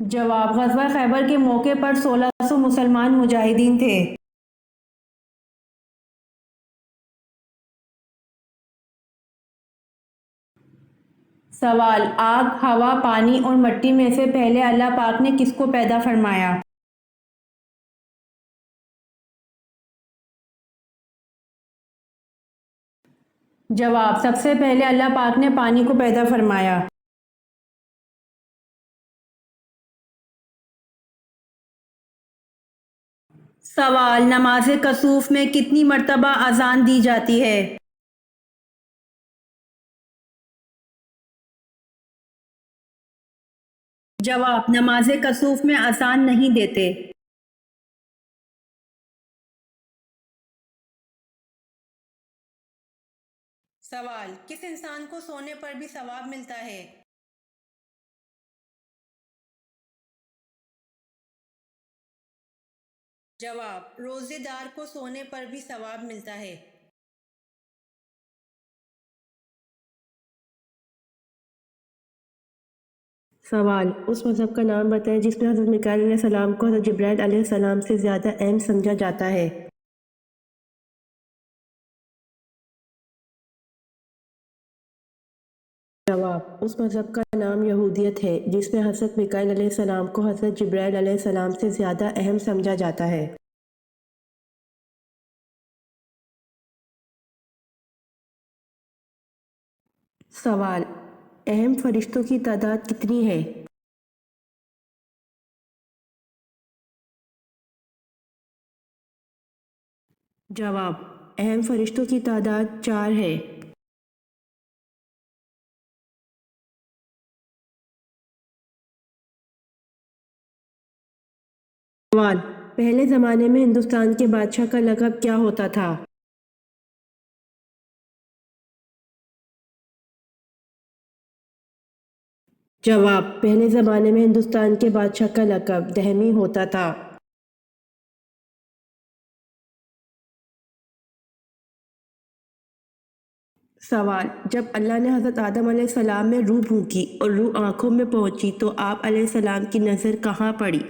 جواب: غزوہ خیبر کے موقع پر 1600 مسلمان مجاہدین تھے۔ سوال: آگ، ہوا، پانی اور مٹی میں سے پہلے اللہ پاک نے کس کو پیدا فرمایا؟ جواب: سب سے پہلے اللہ پاک نے پانی کو پیدا فرمایا۔ سوال: نماز کسوف میں کتنی مرتبہ اذان دی جاتی ہے؟ جواب: نماز کسوف میں اذان نہیں دیتے۔ سوال: کس انسان کو سونے پر بھی ثواب ملتا ہے؟ جواب: روزے دار کو سونے پر بھی ثواب ملتا ہے۔ سوال: اس مذہب کا نام بتائیں جس میں حضرت میکائیل علیہ السلام کو حضرت جبرائیل علیہ السلام سے زیادہ اہم سمجھا جاتا ہے۔ جواب: اس مذہب کا نام یہودیت ہے جس میں حضرت میکائیل علیہ السلام کو حضرت جبرائیل علیہ السلام سے زیادہ اہم سمجھا جاتا ہے۔ سوال: اہم فرشتوں کی تعداد کتنی ہے؟ جواب: اہم فرشتوں کی تعداد 4 ہے۔ سوال: پہلے زمانے میں ہندوستان کے بادشاہ کا لقب کیا ہوتا تھا؟ جواب: پہلے زمانے میں ہندوستان کے بادشاہ کا لقب دہمی ہوتا تھا۔ سوال: جب اللہ نے حضرت آدم علیہ السلام میں روح پھونکی اور روح آنکھوں میں پہنچی تو آپ علیہ السلام کی نظر کہاں پڑی؟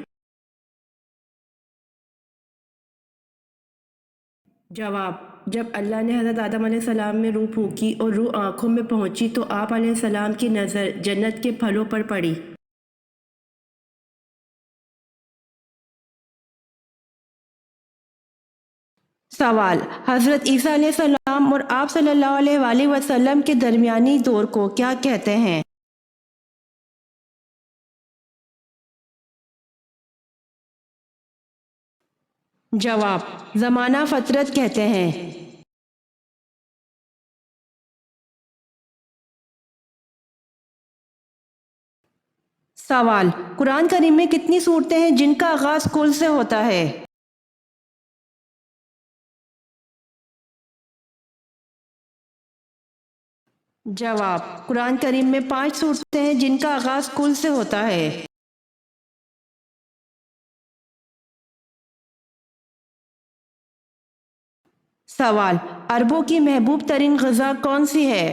جواب: جب اللہ نے حضرت آدم علیہ السلام میں روح پھونکی اور روح آنکھوں میں پہنچی تو آپ علیہ السلام کی نظر جنت کے پھلوں پر پڑی۔ سوال: حضرت عیسیٰ علیہ السلام اور آپ صلی اللہ علیہ وآلہ وسلم کے درمیانی دور کو کیا کہتے ہیں؟ جواب: زمانہ فترت کہتے ہیں۔ سوال: قرآن کریم میں کتنی صورتیں ہیں جن کا آغاز کل سے ہوتا ہے؟ جواب: قرآن کریم میں 5 صورتیں ہیں جن کا آغاز کل سے ہوتا ہے۔ سوال: عربوں کی محبوب ترین غذا کون سی ہے؟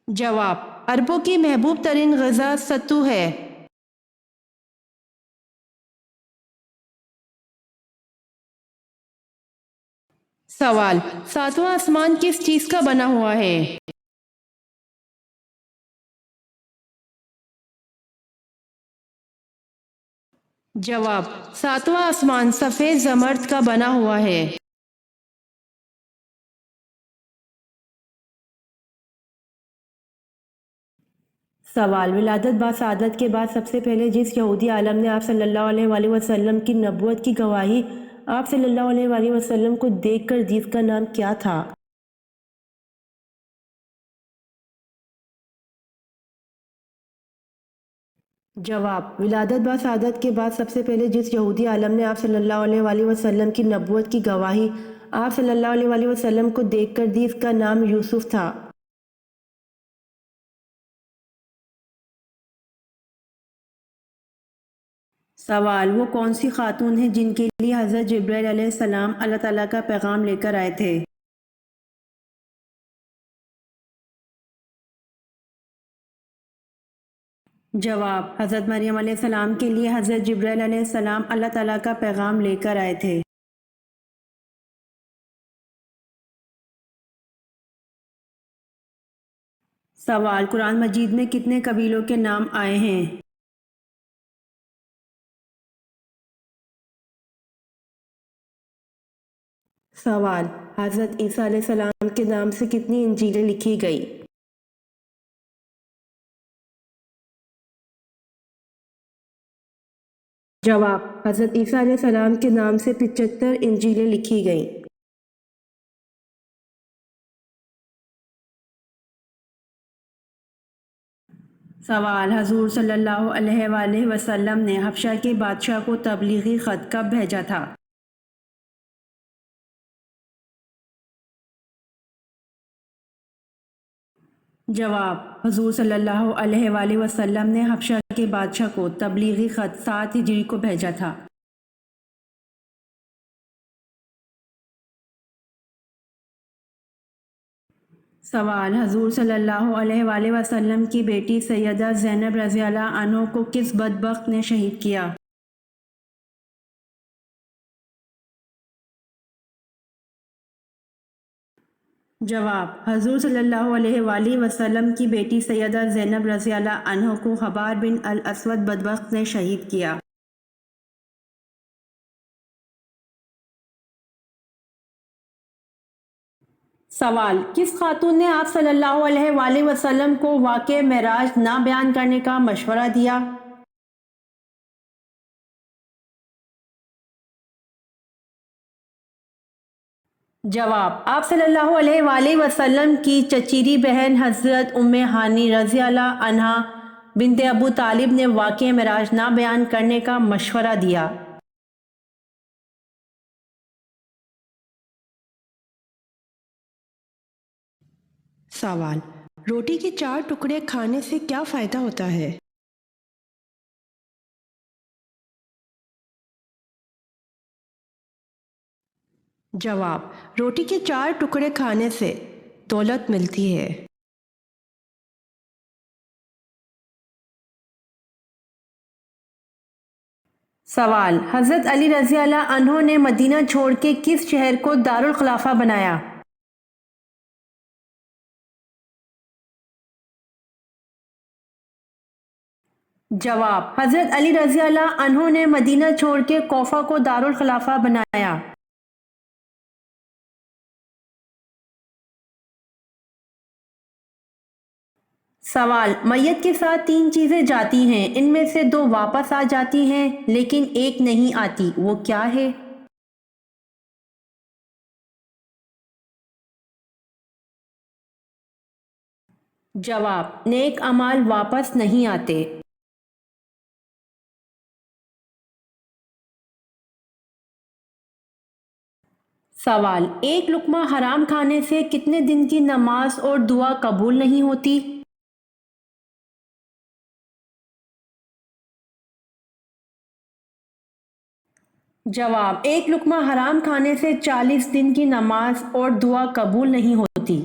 جواب: عربوں کی محبوب ترین غذا ستو ہے۔ سوال: ساتواں آسمان کس چیز کا بنا ہوا ہے؟ جواب: ساتواں آسمان سفید زمرد کا بنا ہوا ہے۔ سوال: ولادت با سعادت کے بعد سب سے پہلے جس یہودی عالم نے آپ صلی اللہ علیہ وآلہ وسلم کی نبوت کی گواہی آپ صلی اللہ علیہ وآلہ وسلم کو دیکھ کر دی، اس کا نام کیا تھا؟ جواب: ولادت با سعادت کے بعد سب سے پہلے جس یہودی عالم نے آپ صلی اللہ علیہ وآلہ وسلم کی نبوت کی گواہی آپ صلی اللہ علیہ وآلہ وسلم کو دیکھ کر دی، اس کا نام یوسف تھا۔ سوال: وہ کون سی خاتون ہیں جن کے لیے حضرت جبرائیل علیہ السلام اللہ تعالیٰ کا پیغام لے کر آئے تھے؟ جواب: حضرت مریم علیہ السلام کے لیے حضرت جبرائیل علیہ السلام اللہ تعالیٰ کا پیغام لے کر آئے تھے۔ سوال: قرآن مجید میں کتنے قبیلوں کے نام آئے ہیں؟ سوال: حضرت عیسیٰ علیہ السلام کے نام سے کتنی انجیلیں لکھی گئی؟ جواب: حضرت عیسیٰ علیہ السلام کے نام سے 75 انجیلیں لکھی گئیں۔ سوال: حضور صلی اللہ علیہ وآلہ وسلم نے حبشہ کے بادشاہ کو تبلیغی خط کب بھیجا تھا؟ جواب: حضور صلی اللہ علیہ وآلہ وسلم نے حبشہ کے بادشاہ کو تبلیغی خط 7 ہجری کو بھیجا تھا۔ سوال: حضور صلی اللہ علیہ وآلہ وسلم کی بیٹی سیدہ زینب رضی اللہ عنہ کو کس بدبخت نے شہید کیا؟ جواب: حضور صلی اللہ علیہ وآلہ وسلم کی بیٹی سیدہ زینب رضی اللہ عنہ کو حبار بن الاسود بدبخت نے شہید کیا۔ سوال: کس خاتون نے آپ صلی اللہ علیہ وآلہ وسلم کو واقعہ معراج نہ بیان کرنے کا مشورہ دیا؟ جواب: آپ صلی اللہ علیہ وآلہ وسلم کی چچیری بہن حضرت ام ہانی رضی اللہ عنہا بنت ابو طالب نے واقعہ معراج نہ بیان کرنے کا مشورہ دیا۔ سوال: روٹی کے 4 ٹکڑے کھانے سے کیا فائدہ ہوتا ہے؟ جواب: روٹی کے 4 ٹکڑے کھانے سے دولت ملتی ہے۔ سوال: حضرت علی رضی اللہ عنہ نے مدینہ چھوڑ کے کس شہر کو دارالخلافہ بنایا؟ جواب: حضرت علی رضی اللہ عنہ نے مدینہ چھوڑ کے کوفہ کو دارالخلافہ بنایا۔ سوال: میت کے ساتھ 3 چیزیں جاتی ہیں، ان میں سے 2 واپس آ جاتی ہیں لیکن ایک نہیں آتی، وہ کیا ہے؟ جواب: نیک اعمال واپس نہیں آتے۔ سوال: ایک لقمہ حرام کھانے سے کتنے دن کی نماز اور دعا قبول نہیں ہوتی؟ جواب: ایک لقمہ حرام کھانے سے 40 دن کی نماز اور دعا قبول نہیں ہوتی۔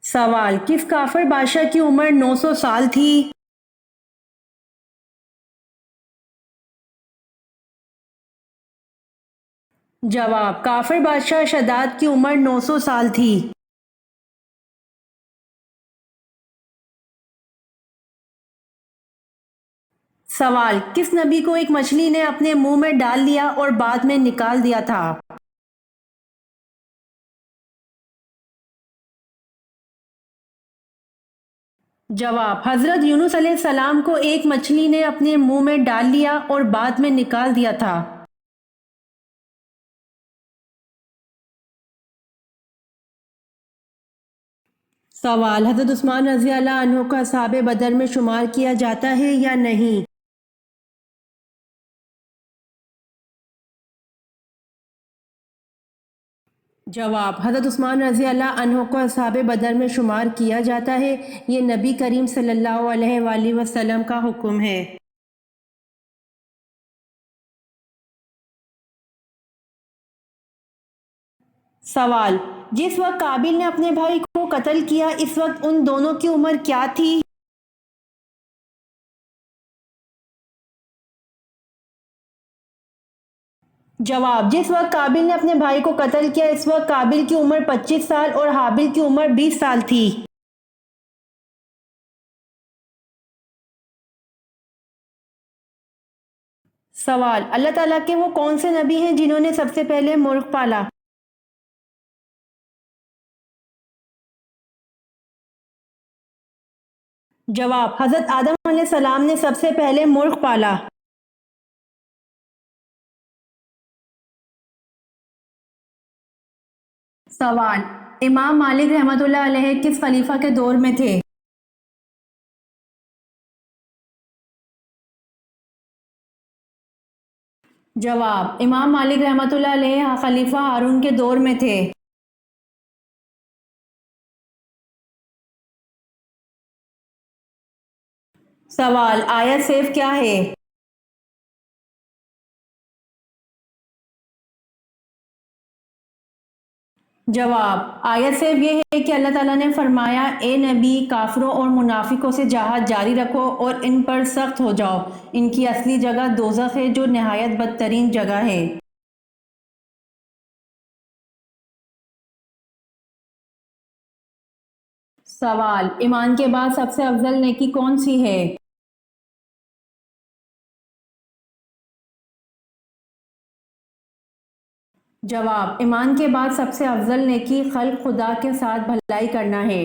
سوال: کس کافر بادشاہ کی عمر 900 سال تھی؟ جواب: کافر بادشاہ شداد کی عمر 900 سال تھی۔ سوال: کس نبی کو ایک مچھلی نے اپنے منہ میں ڈال لیا اور بعد میں نکال دیا تھا؟ جواب: حضرت یونس علیہ السلام کو ایک مچھلی نے اپنے منہ میں ڈال لیا اور بعد میں نکال دیا تھا۔ سوال: حضرت عثمان رضی اللہ عنہ کو اصحاب بدر میں شمار کیا جاتا ہے یا نہیں؟ جواب: حضرت عثمان رضی اللہ عنہ کو اصحاب بدر میں شمار کیا جاتا ہے، یہ نبی کریم صلی اللہ علیہ وآلہ وسلم کا حکم ہے۔ سوال: جس وقت قابل نے اپنے بھائی کو قتل کیا اس وقت ان دونوں کی عمر کیا تھی؟ جواب: جس وقت قابل نے اپنے بھائی کو قتل کیا اس وقت قابل کی عمر 25 سال اور حابل کی عمر 20 سال تھی۔ سوال: اللہ تعالیٰ کے وہ کون سے نبی ہیں جنہوں نے سب سے پہلے مرغ پالا؟ جواب: حضرت آدم علیہ السلام نے سب سے پہلے مرغ پالا۔ سوال: امام مالک رحمۃ اللہ علیہ کس خلیفہ کے دور میں تھے؟ جواب: امام مالک رحمۃ اللہ علیہ خلیفہ ہارون کے دور میں تھے۔ سوال: آیت سیف کیا ہے؟ جواب: آیت سیف یہ ہے کہ اللہ تعالیٰ نے فرمایا اے نبی کافروں اور منافقوں سے جہاد جاری رکھو اور ان پر سخت ہو جاؤ، ان کی اصلی جگہ دوزخ ہے جو نہایت بدترین جگہ ہے۔ سوال: ایمان کے بعد سب سے افضل نیکی کون سی ہے؟ جواب: ایمان کے بعد سب سے افضل نیکی خلق خدا کے ساتھ بھلائی کرنا ہے۔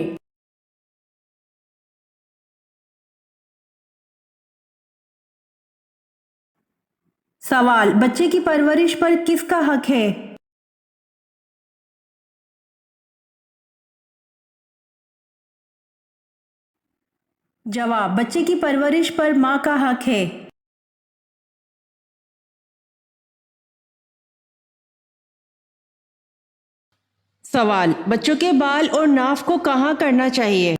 سوال: بچے کی پرورش پر کس کا حق ہے؟ جواب: بچے کی پرورش پر ماں کا حق ہے۔ سوال: بچوں کے بال اور ناف کو کہاں کرنا چاہیے؟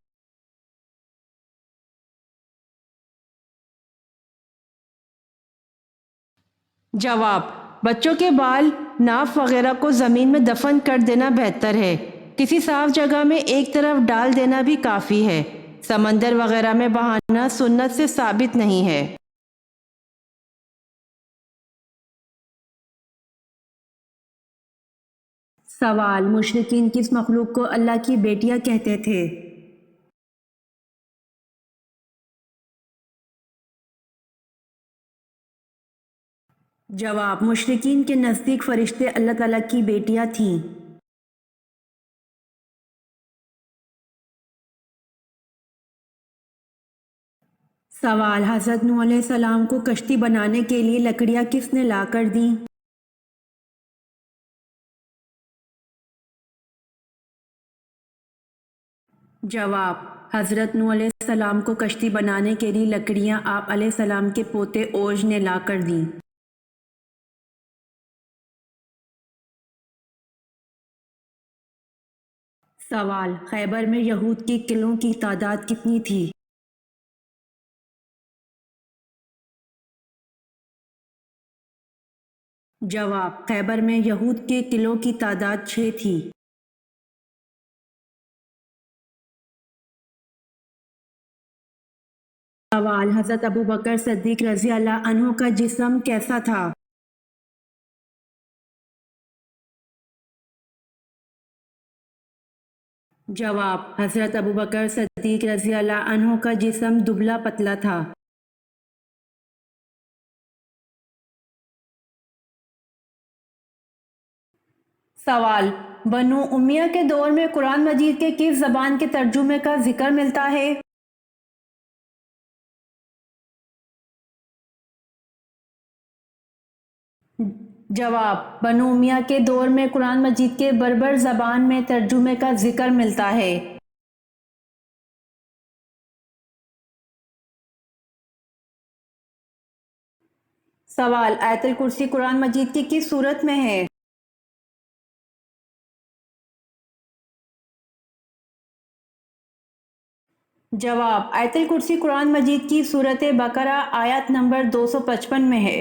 جواب: بچوں کے بال، ناف وغیرہ کو زمین میں دفن کر دینا بہتر ہے۔ کسی صاف جگہ میں ایک طرف ڈال دینا بھی کافی ہے۔ سمندر وغیرہ میں بہانا سنت سے ثابت نہیں ہے۔ سوال: مشرکین کس مخلوق کو اللہ کی بیٹیاں کہتے تھے؟ جواب: مشرکین کے نزدیک فرشتے اللہ تعالیٰ کی بیٹیاں تھیں۔ سوال: حضرت نوح علیہ السلام کو کشتی بنانے کے لیے لکڑیاں کس نے لا کر دیں؟ جواب: حضرت نوح علیہ السلام کو کشتی بنانے کے لیے لکڑیاں آپ علیہ السلام کے پوتے اوج نے لا کر دیں۔ سوال: خیبر میں یہود کے قلعوں کی تعداد کتنی تھی؟ جواب: خیبر میں یہود کے قلعوں کی تعداد 6 تھی۔ سوال: حضرت ابوبکر صدیق رضی اللہ عنہ کا جسم کیسا تھا؟ جواب: حضرت ابوبکر صدیق رضی اللہ عنہ کا جسم دبلا پتلا تھا۔ سوال: بنو امیہ کے دور میں قرآن مجید کے کس زبان کے ترجمے کا ذکر ملتا ہے؟ جواب: بنو امیہ کے دور میں قرآن مجید کے بربر زبان میں ترجمے کا ذکر ملتا ہے۔ سوال: آیت الکرسی قرآن مجید کی کس صورت میں ہے؟ جواب: آیت الکرسی قرآن مجید کی سورۃ بقرہ آیت نمبر 255 میں ہے۔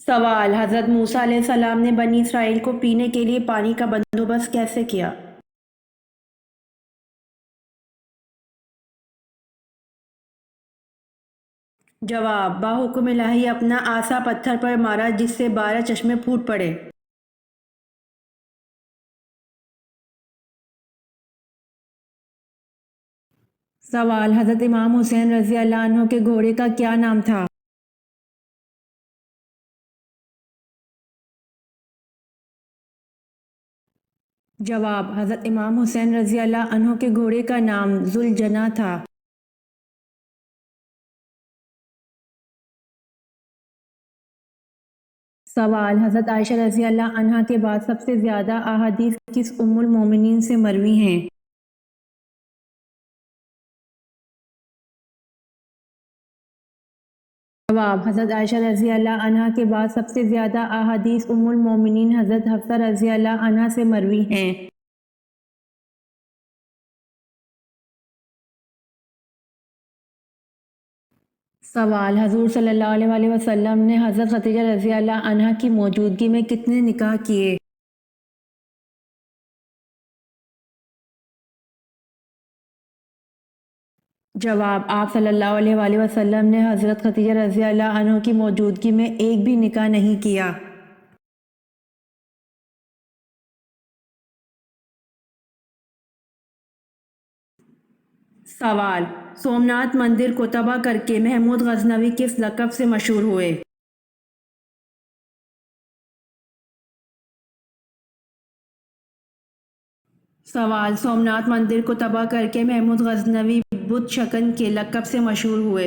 سوال: حضرت موسیٰ علیہ السلام نے بنی اسرائیل کو پینے کے لیے پانی کا بندوبست کیسے کیا؟ جواب: باحکم الہی اپنا عصا پتھر پر مارا جس سے 12 چشمے پھوٹ پڑے۔ سوال: حضرت امام حسین رضی اللہ عنہ کے گھوڑے کا کیا نام تھا؟ جواب: حضرت امام حسین رضی اللہ عنہ کے گھوڑے کا نام ذوالجناح تھا۔ سوال: حضرت عائشہ رضی اللہ عنہا کے بعد سب سے زیادہ احادیث کس ام المومنین سے مروی ہیں؟ جواب: حضرت عائشہ رضی اللہ عنہا کے بعد سب سے زیادہ احادیث ام المومنین حضرت حفصہ رضی اللہ عنہا سے مروی ہیں۔ سوال: حضور صلی اللہ علیہ وآلہ وسلم نے حضرت خدیجہ رضی اللہ عنہا کی موجودگی میں کتنے نکاح کیے؟ جواب: آپ صلی اللہ علیہ وآلہ وسلم نے حضرت خدیجہ رضی اللہ عنہ کی موجودگی میں ایک بھی نکاح نہیں کیا۔ سوال: سومناتھ مندر کو تباہ کر کے محمود غزنوی کس لقب سے مشہور ہوئے؟ سوال: سومناتھ مندر کو تباہ کر کے محمود غزنوی بت شکن کے لقب سے مشہور ہوئے۔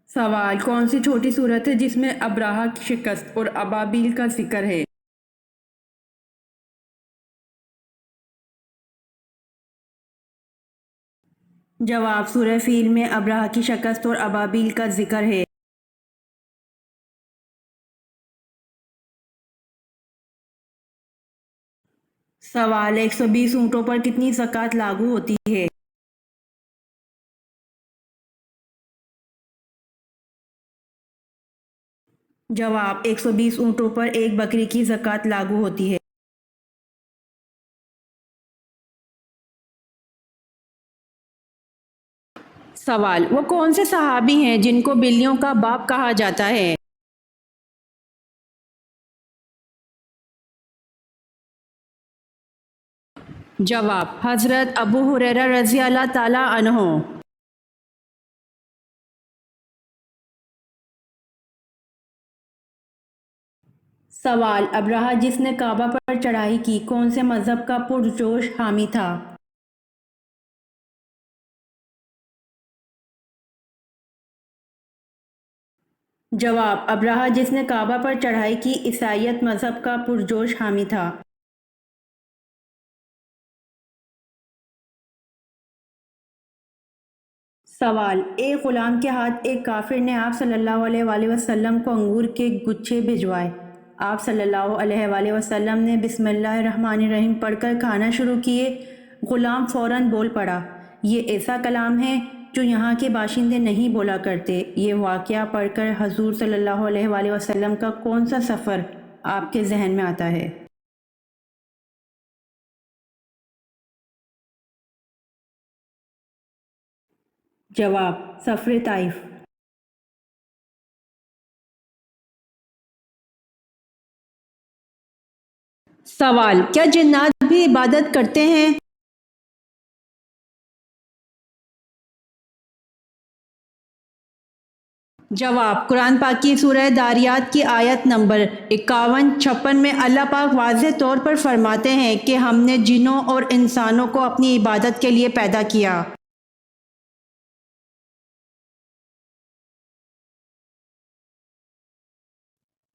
سوال: کون سی چھوٹی سورت ہے جس میں ابرہہ کی شکست اور ابابیل کا ذکر ہے؟ جواب: سورہ فیل میں ابرہہ کی شکست اور ابابیل کا ذکر ہے۔ سوال: 120 اونٹوں پر کتنی زکوٰۃ لاگو ہوتی ہے؟ جواب: 120 اونٹوں پر ایک بکری کی زکوٰۃ لاگو ہوتی ہے۔ سوال: وہ کون سے صحابی ہیں جن کو بلیوں کا باپ کہا جاتا ہے؟ جواب: حضرت ابو ہریرہ رضی اللہ تعالی عنہ۔ سوال: ابرہہ جس نے کعبہ پر چڑھائی کی کون سے مذہب کا پرجوش حامی تھا؟ جواب: ابرہہ جس نے کعبہ پر چڑھائی کی عیسائیت مذہب کا پرجوش حامی تھا۔ سوال: ایک غلام کے ہاتھ ایک کافر نے آپ صلی اللہ علیہ وآلہ وسلم کو انگور کے گچھے بھجوائے۔ آپ صلی اللہ علیہ وآلہ وسلم نے بسم اللہ الرحمن الرحیم پڑھ کر کھانا شروع کیے۔ غلام فوراً بول پڑا، یہ ایسا کلام ہے جو یہاں کے باشندے نہیں بولا کرتے۔ یہ واقعہ پڑھ کر حضور صلی اللہ علیہ وآلہ وسلم کا کون سا سفر آپ کے ذہن میں آتا ہے؟ جواب: سفر طائف۔ سوال: کیا جنات بھی عبادت کرتے ہیں؟ جواب: قرآن پاک کی سورہ داریات کی آیت نمبر 51-56 میں اللہ پاک واضح طور پر فرماتے ہیں کہ ہم نے جنوں اور انسانوں کو اپنی عبادت کے لیے پیدا کیا۔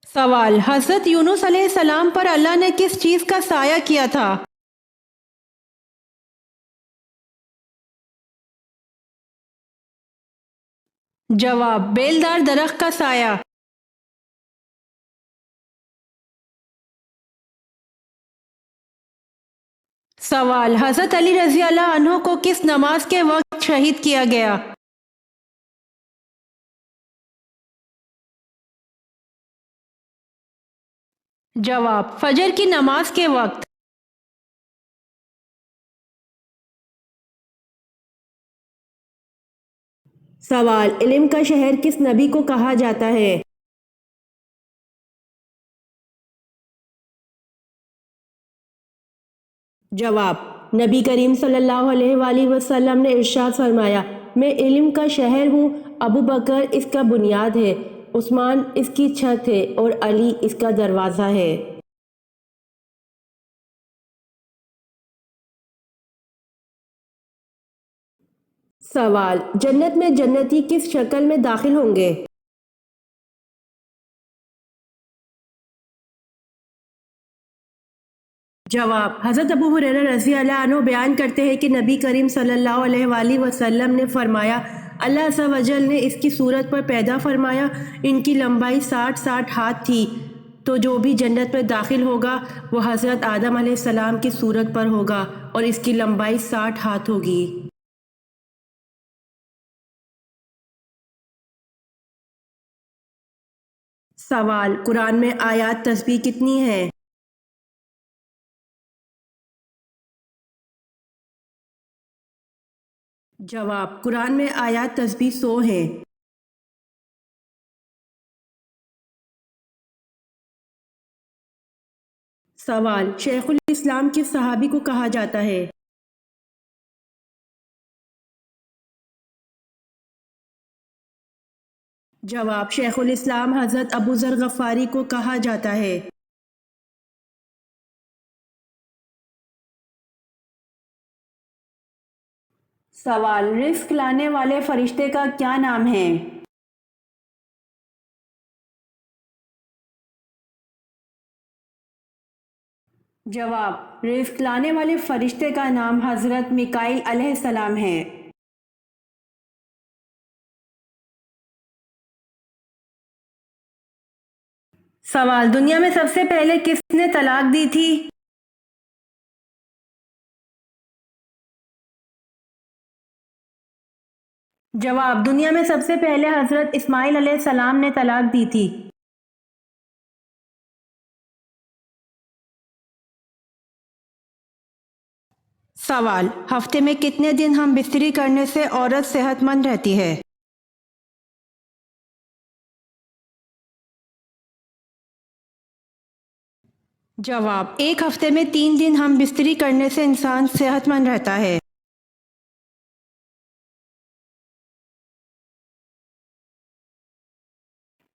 سوال: حضرت یونس علیہ السلام پر اللہ نے کس چیز کا سایہ کیا تھا؟ جواب: بیلدار درخت کا سایہ۔ سوال: حضرت علی رضی اللہ عنہ کو کس نماز کے وقت شہید کیا گیا؟ جواب: فجر کی نماز کے وقت۔ سوال: علم کا شہر کس نبی کو کہا جاتا ہے؟ جواب: نبی کریم صلی اللہ علیہ وآلہ وسلم نے ارشاد فرمایا: میں علم کا شہر ہوں، ابو بکر اس کا بنیاد ہے، عثمان اس کی چھت ہے اور علی اس کا دروازہ ہے۔ سوال: جنت میں جنتی کس شکل میں داخل ہوں گے؟ جواب: حضرت ابو ہریرہ رضی اللہ عنہ بیان کرتے ہیں کہ نبی کریم صلی اللہ علیہ وآلہ وسلم نے فرمایا: اللہ عز و جل نے اس کی صورت پر پیدا فرمایا، ان کی لمبائی 60 ہاتھ تھی، تو جو بھی جنت میں داخل ہوگا وہ حضرت آدم علیہ السلام کی صورت پر ہوگا اور اس کی لمبائی 60 ہاتھ ہوگی۔ سوال: قرآن میں آیات تسبیح کتنی ہیں؟ جواب: قرآن میں آیات تسبیح 100 ہیں۔ سوال: شیخ الاسلام کس صحابی کو کہا جاتا ہے؟ جواب: شیخ الاسلام حضرت ابو ذر غفاری کو کہا جاتا ہے۔ سوال: رزق لانے والے فرشتے کا کیا نام ہے؟ جواب: رزق لانے والے فرشتے کا نام حضرت میکائیل علیہ السلام ہے۔ سوال: دنیا میں سب سے پہلے کس نے طلاق دی تھی؟ جواب: دنیا میں سب سے پہلے حضرت اسماعیل علیہ السلام نے طلاق دی تھی۔ سوال: ہفتے میں کتنے دن ہم بستری کرنے سے عورت صحت مند رہتی ہے؟ جواب: ایک ہفتے میں 3 دن ہم بستری کرنے سے انسان صحت مند رہتا ہے۔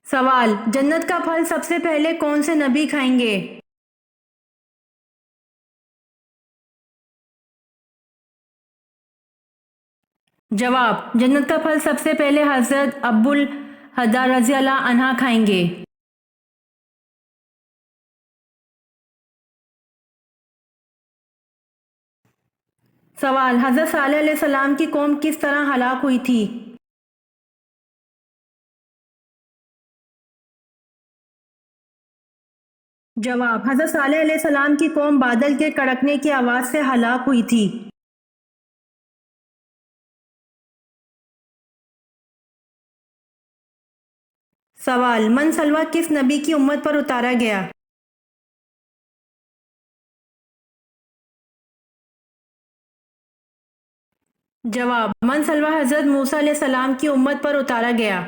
سوال: جنت کا پھل سب سے پہلے کون سے نبی کھائیں گے؟ جواب: جنت کا پھل سب سے پہلے حضرت ابو الہدا رضی اللہ عنہ کھائیں گے۔ سوال: حضرت صالح علیہ السلام کی قوم کس طرح ہلاک ہوئی تھی؟ جواب: حضرت صالح علیہ السلام کی قوم بادل کے کڑکنے کی آواز سے ہلاک ہوئی تھی۔ سوال: من سلوہ کس نبی کی امت پر اتارا گیا؟ جواب: من سلوہ حضرت موسیٰ علیہ السلام کی امت پر اتارا گیا۔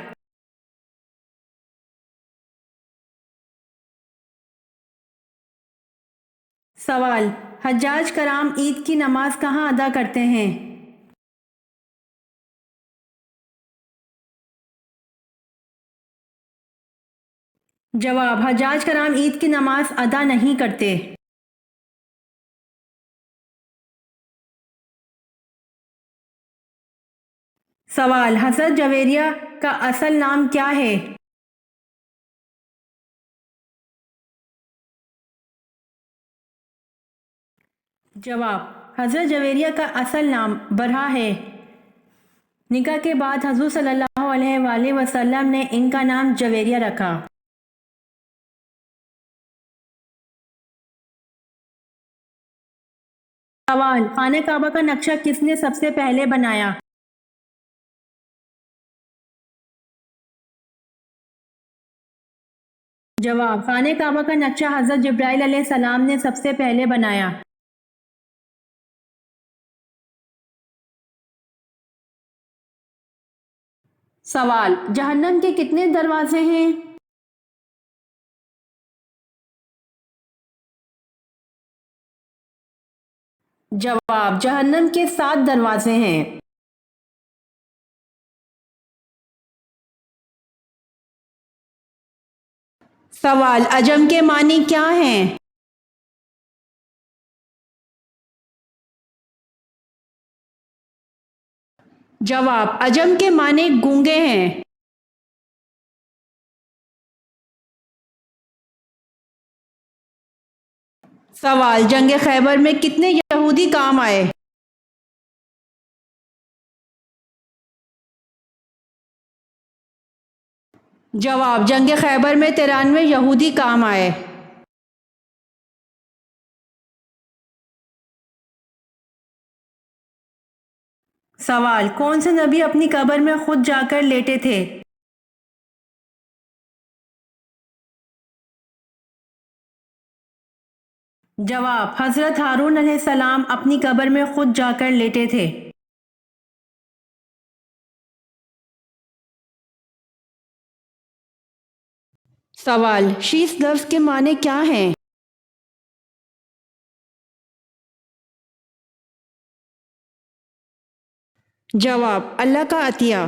سوال: حجاج کرام عید کی نماز کہاں ادا کرتے ہیں؟ جواب: حجاج کرام عید کی نماز ادا نہیں کرتے۔ سوال: حضرت جویریہ کا اصل نام کیا ہے؟ جواب: حضرت جویریہ کا اصل نام برہا ہے۔ نکاح کے بعد حضور صلی اللہ علیہ وآلہ وسلم نے ان کا نام جویریہ رکھا۔ سوال، خانہ کعبہ کا نقشہ کس نے سب سے پہلے بنایا؟ جواب، خانہ کعبہ کا نقشہ حضرت جبرائیل علیہ السلام نے سب سے پہلے بنایا۔ سوال، جہنم کے کتنے دروازے ہیں؟ جواب، جہنم کے 7 دروازے ہیں۔ سوال، عجم کے معنی کیا ہیں؟ جواب، عجم کے معنی گونگے ہیں۔ سوال، جنگ خیبر میں کتنے یہودی کام آئے؟ جواب، جنگ خیبر میں 93 یہودی کام آئے۔ سوال، کون سے نبی اپنی قبر میں خود جا کر لیٹے تھے؟ جواب، حضرت ہارون علیہ السلام اپنی قبر میں خود جا کر لیٹے تھے۔ سوال، شیش لفظ کے معنی کیا ہیں؟ جواب، اللہ کا عطیہ۔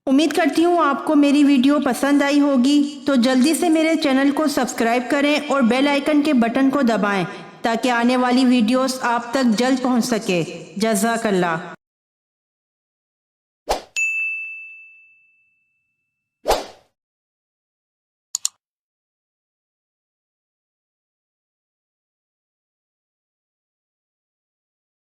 امید کرتی ہوں آپ کو میری ویڈیو پسند آئی ہوگی، تو جلدی سے میرے چینل کو سبسکرائب کریں اور بیل آئیکن کے بٹن کو دبائیں تاکہ آنے والی ویڈیوز آپ تک جلد پہنچ سکے۔ جزاک اللہ۔